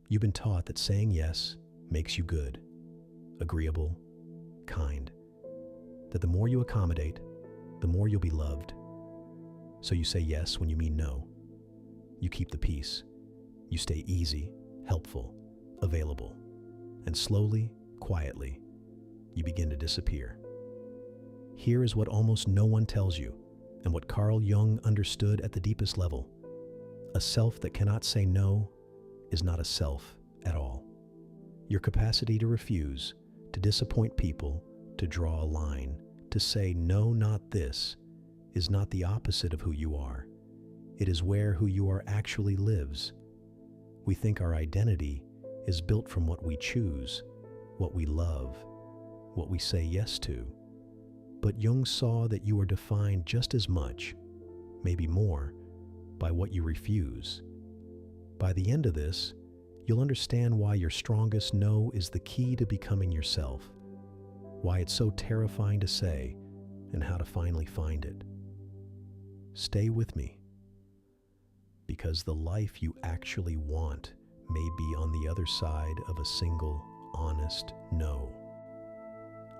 You've been taught that saying yes makes you good, agreeable, kind, that the more you accommodate, the more you'll be loved. So you say yes when you mean no. You keep the peace. You stay easy, helpful, available. And slowly, quietly, you begin to disappear. Here is what almost no one tells you, and what Carl Jung understood at the deepest level. A self that cannot say no is not a self at all. Your capacity to refuse, to disappoint people, to draw a line, to say no, not this, is not the opposite of who you are. It is where who you are actually lives. We think our identity is built from what we choose, what we love, what we say yes to. But Jung saw that you are defined just as much, maybe more, by what you refuse. By the end of this, you'll understand why your strongest no is the key to becoming yourself, why it's so terrifying to say, and how to finally find it. Stay with me, because the life you actually want may be on the other side of a single, honest no.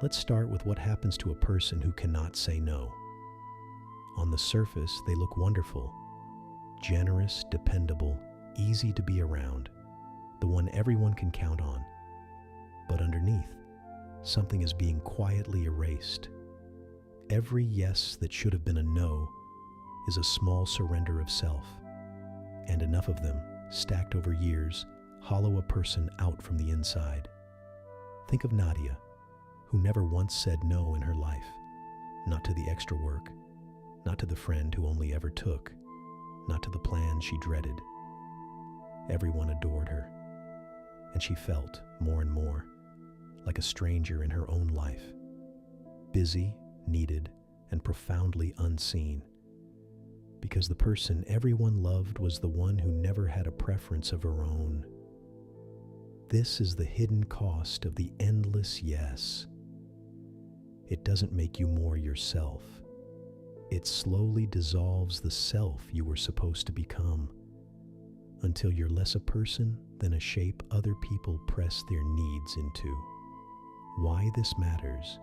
Let's start with what happens to a person who cannot say no. On the surface, they look wonderful, generous, dependable, easy to be around, the one everyone can count on. But underneath, something is being quietly erased. Every yes that should have been a no is a small surrender of self, and enough of them, stacked over years, hollow a person out from the inside. Think of Nadia, who never once said no in her life, not to the extra work, not to the friend who only ever took, not to the plan she dreaded. Everyone adored her, and she felt, more and more, like a stranger in her own life, busy, needed, and profoundly unseen, because the person everyone loved was the one who never had a preference of her own. This is the hidden cost of the endless yes. It doesn't make you more yourself. It slowly dissolves the self you were supposed to become, until you're less a person than a shape other people press their needs into. Why this matters?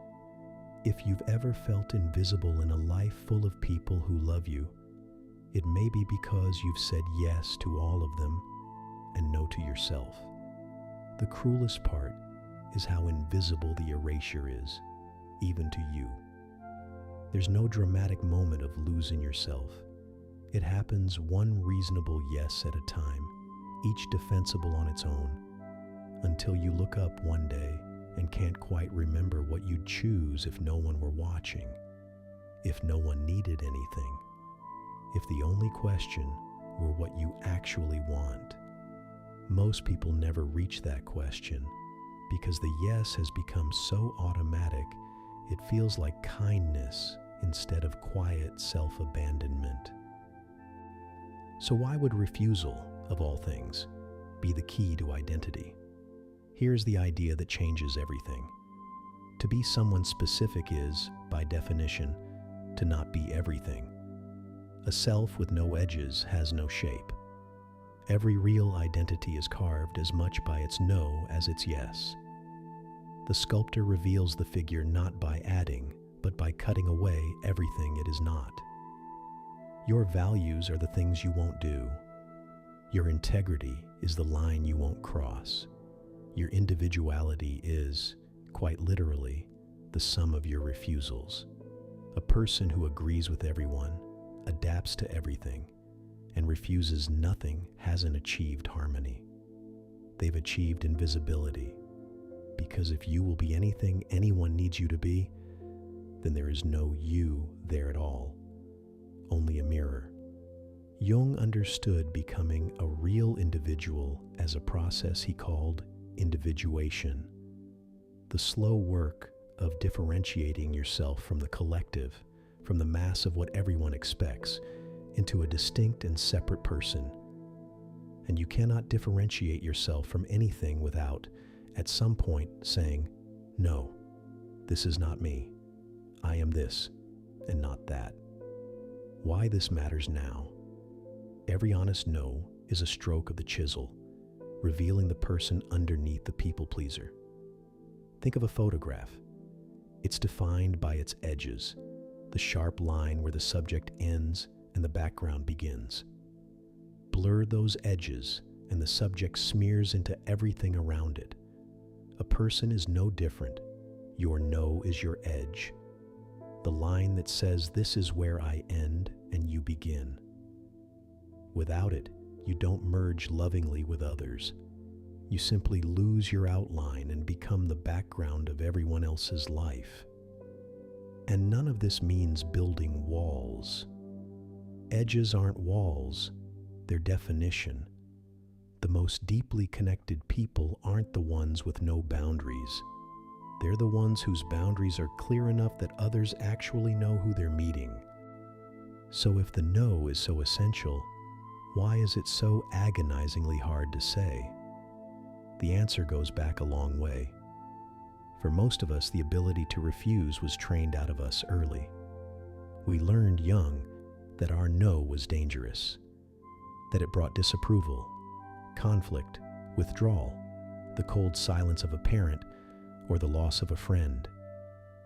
If you've ever felt invisible in a life full of people who love you, it may be because you've said yes to all of them and no to yourself. The cruelest part is how invisible the erasure is, even to you. There's no dramatic moment of losing yourself. It happens one reasonable yes at a time, each defensible on its own, until you look up one day and can't quite remember what you'd choose if no one were watching, if no one needed anything, if the only question were what you actually want. Most people never reach that question because the yes has become so automatic it feels like kindness instead of quiet self-abandonment. So why would refusal, of all things, be the key to identity? Here's the idea that changes everything. To be someone specific is, by definition, to not be everything. A self with no edges has no shape. Every real identity is carved as much by its no as its yes. The sculptor reveals the figure not by adding, but by cutting away everything it is not. Your values are the things you won't do. Your integrity is the line you won't cross. Your individuality is, quite literally, the sum of your refusals. A person who agrees with everyone, adapts to everything, and refuses nothing hasn't achieved harmony. They've achieved invisibility, because if you will be anything anyone needs you to be, then there is no you there at all, only a mirror. Jung understood becoming a real individual as a process he called individuation, the slow work of differentiating yourself from the collective, from the mass of what everyone expects, into a distinct and separate person. And you cannot differentiate yourself from anything without, at some point, saying, "No, this is not me. I am this, and not that." Why this matters now? Every honest no is a stroke of the chisel. revealing the person underneath the people pleaser. Think of a photograph. It's defined by its edges, the sharp line where the subject ends and the background begins. Blur those edges and the subject smears into everything around it. A person is no different. Your no is your edge. The line that says this is where I end and you begin. Without it, you don't merge lovingly with others. You simply lose your outline and become the background of everyone else's life. And none of this means building walls. Edges aren't walls, they're definition. The most deeply connected people aren't the ones with no boundaries. They're the ones whose boundaries are clear enough that others actually know who they're meeting. So if the no is so essential, why is it so agonizingly hard to say? The answer goes back a long way. For most of us, the ability to refuse was trained out of us early. We learned young that our no was dangerous, that it brought disapproval, conflict, withdrawal, the cold silence of a parent, or the loss of a friend.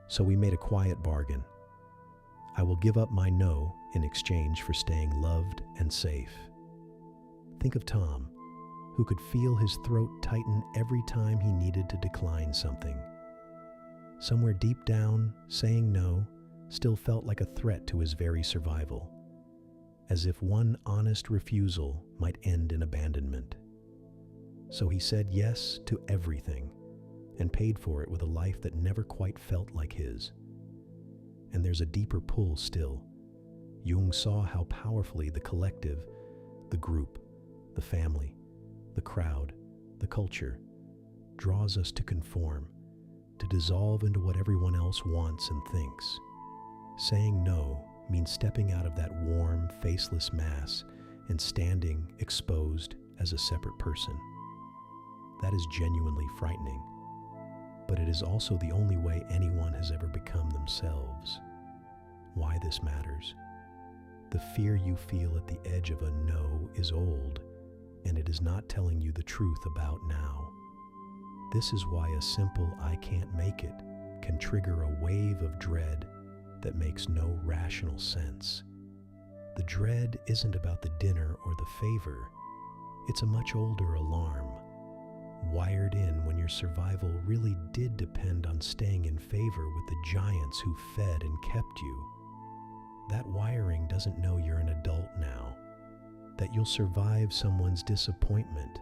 So we made a quiet bargain. I will give up my no in exchange for staying loved and safe. Think of Tom, who could feel his throat tighten every time he needed to decline something. Somewhere deep down, saying no still felt like a threat to his very survival, as if one honest refusal might end in abandonment. So he said yes to everything and paid for it with a life that never quite felt like his. And there's a deeper pull still. Jung saw how powerfully the collective, the group, the family, the crowd, the culture, draws us to conform, to dissolve into what everyone else wants and thinks. Saying no means stepping out of that warm, faceless mass and standing exposed as a separate person. That is genuinely frightening, but it is also the only way anyone has ever become themselves. Why this matters? The fear you feel at the edge of a no is old, and it is not telling you the truth about now. This is why a simple "I can't make it" can trigger a wave of dread that makes no rational sense. The dread isn't about the dinner or the favor. It's a much older alarm, wired in when your survival really did depend on staying in favor with the giants who fed and kept you. That wiring doesn't know you're an adult now, that you'll survive someone's disappointment,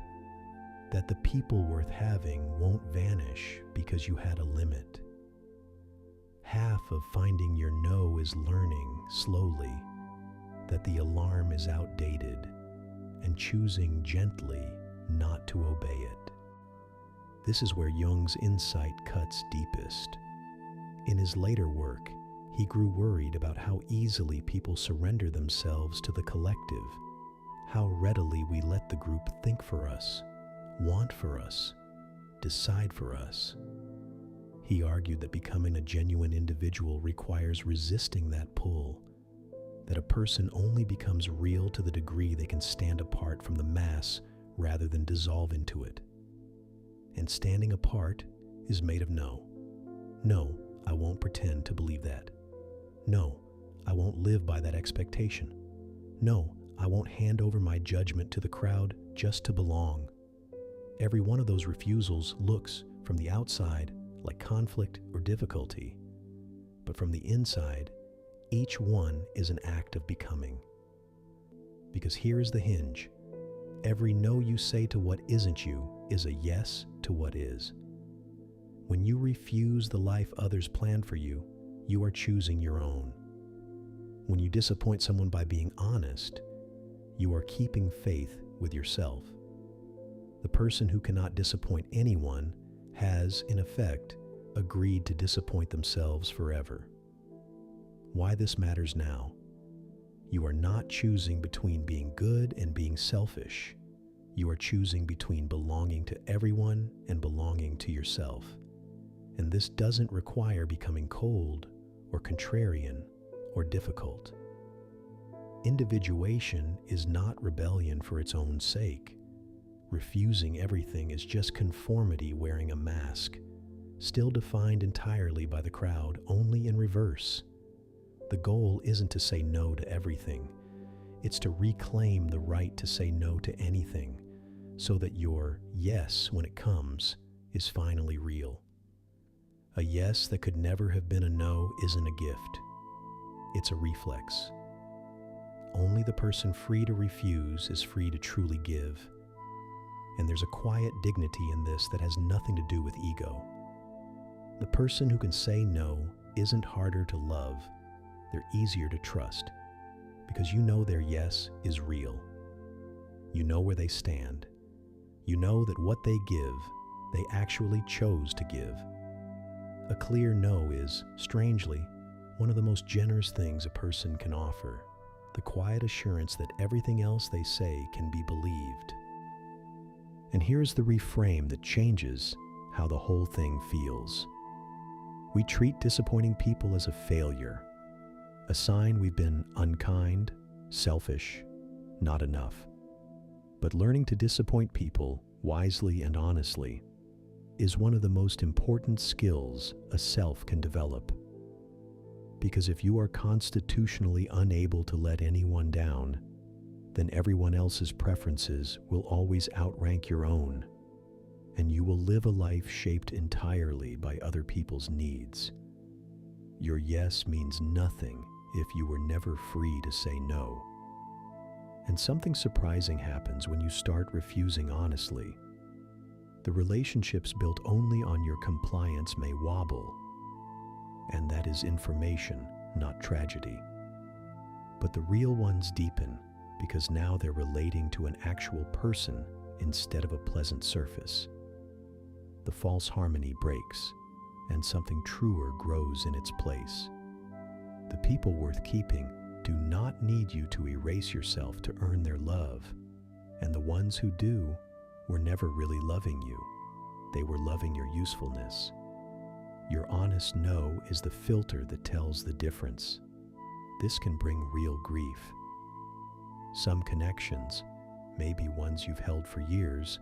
that the people worth having won't vanish because you had a limit. Half of finding your no is learning, slowly, that the alarm is outdated and choosing gently not to obey it. This is where Jung's insight cuts deepest. In his later work, he grew worried about how easily people surrender themselves to the collective, how readily we let the group think for us, want for us, decide for us. He argued that becoming a genuine individual requires resisting that pull, that a person only becomes real to the degree they can stand apart from the mass rather than dissolve into it. And standing apart is made of no. No, I won't pretend to believe that. No, I won't live by that expectation. No, I won't hand over my judgment to the crowd just to belong. Every one of those refusals looks, from the outside, like conflict or difficulty. But from the inside, each one is an act of becoming. Because here is the hinge. Every no you say to what isn't you is a yes to what is. When you refuse the life others plan for you, you are choosing your own. When you disappoint someone by being honest, you are keeping faith with yourself. The person who cannot disappoint anyone has, in effect, agreed to disappoint themselves forever. Why this matters now? You are not choosing between being good and being selfish. You are choosing between belonging to everyone and belonging to yourself. And this doesn't require becoming cold or contrarian or difficult. Individuation is not rebellion for its own sake. refusing everything is just conformity wearing a mask, still defined entirely by the crowd, only in reverse. The goal isn't to say no to everything. It's to reclaim the right to say no to anything, so that your yes, when it comes, is finally real. A yes that could never have been a no isn't a gift. It's a reflex. Only the person free to refuse is free to truly give. And there's a quiet dignity in this that has nothing to do with ego. The person who can say no isn't harder to love. They're easier to trust, because you know their yes is real. You know where they stand. You know that what they give, they actually chose to give. A clear no is, strangely, one of the most generous things a person can offer, the quiet assurance that everything else they say can be believed. And here's the reframe that changes how the whole thing feels. We treat disappointing people as a failure, a sign we've been unkind, selfish, not enough. But learning to disappoint people wisely and honestly is one of the most important skills a self can develop. Because if you are constitutionally unable to let anyone down, then everyone else's preferences will always outrank your own, and you will live a life shaped entirely by other people's needs. Your yes means nothing if you were never free to say no. And something surprising happens when you start refusing honestly. The relationships built only on your compliance may wobble, and that is information, not tragedy. But the real ones deepen because now they're relating to an actual person instead of a pleasant surface. The false harmony breaks, and something truer grows in its place. The people worth keeping do not need you to erase yourself to earn their love, and the ones who do were never really loving you. They were loving your usefulness. Your honest no is the filter that tells the difference. This can bring real grief. Some connections, maybe ones you've held for years,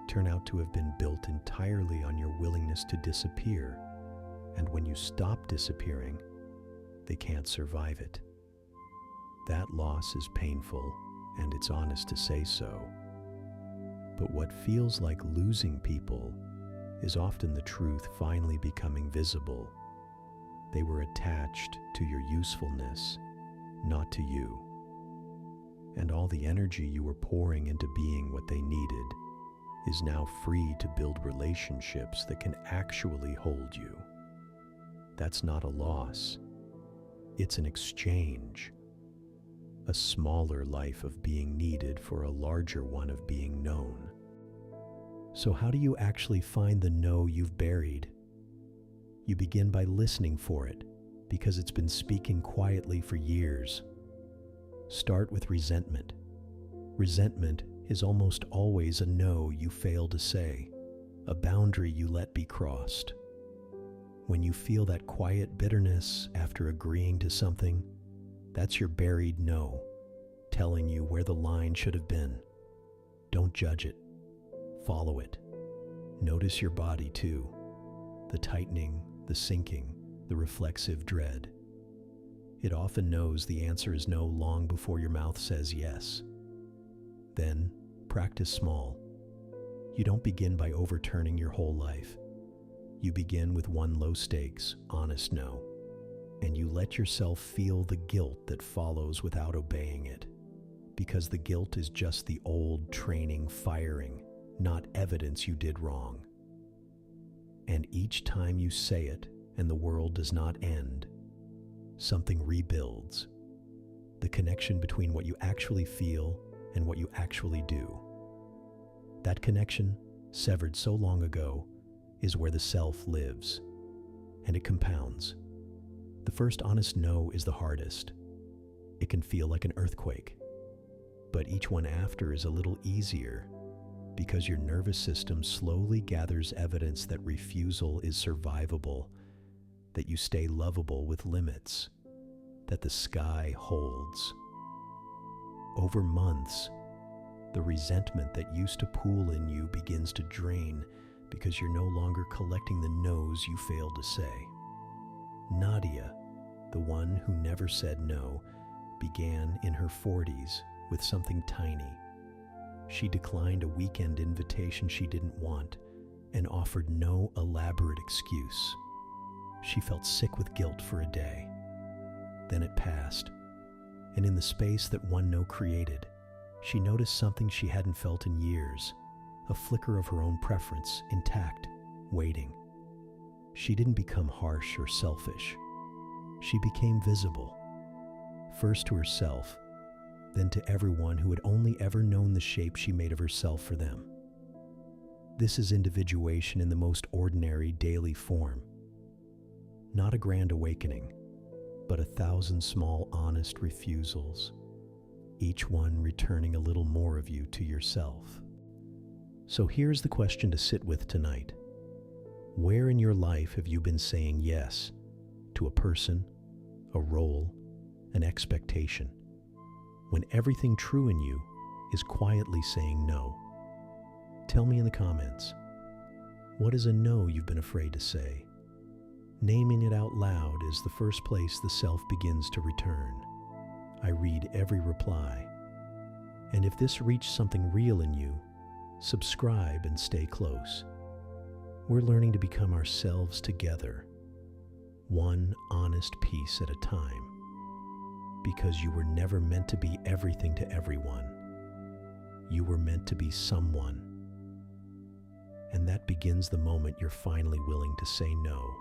turn out to have been built entirely on your willingness to disappear, and when you stop disappearing, they can't survive it. That loss is painful, and it's honest to say so. But what feels like losing people is often the truth finally becoming visible. They were attached to your usefulness, not to you. And all the energy you were pouring into being what they needed is now free to build relationships that can actually hold you. That's not a loss. It's an exchange. A smaller life of being needed for a larger one of being known. So how do you actually find the no you've buried? You begin by listening for it, because it's been speaking quietly for years. Start with resentment. Resentment is almost always a no you fail to say, a boundary you let be crossed. When you feel that quiet bitterness after agreeing to something, that's your buried no, telling you where the line should have been. Don't judge it. Follow it. Notice your body too. The tightening, the sinking, the reflexive dread. It often knows the answer is no long before your mouth says yes. Then, practice small. You don't begin by overturning your whole life. You begin with one low-stakes, honest no, and you let yourself feel the guilt that follows without obeying it, because the guilt is just the old training firing, not evidence you did wrong. And each time you say it and the world does not end, something rebuilds. The connection between what you actually feel and what you actually do. That connection, severed so long ago, is where the self lives, and it compounds. The first honest no is the hardest. It can feel like an earthquake, but each one after is a little easier, because your nervous system slowly gathers evidence that refusal is survivable, that you stay lovable with limits, that the sky holds. Over months, The resentment that used to pool in you begins to drain because you're no longer collecting the no's you failed to say. Nadia, the one who never said no, began in her 40s with something tiny. She declined a weekend invitation she didn't want and offered no elaborate excuse. She felt sick with guilt for a day. Then it passed, and in the space that one no created, she noticed something she hadn't felt in years, a flicker of her own preference, intact, waiting. She didn't become harsh or selfish. She became visible, first to herself, then to everyone who had only ever known the shape she made of herself for them. This is individuation in the most ordinary daily form. Not a grand awakening, but 1,000 small honest refusals, each one returning a little more of you to yourself. So here's the question to sit with tonight. Where in your life have you been saying yes to a person, a role, an expectation, when everything true in you is quietly saying no? Tell me in the comments. What is a no you've been afraid to say? Naming it out loud is the first place the self begins to return. I read every reply. And if this reached something real in you, subscribe and stay close. We're learning to become ourselves together, one honest piece at a time, because you were never meant to be everything to everyone. You were meant to be someone. And that begins the moment you're finally willing to say no.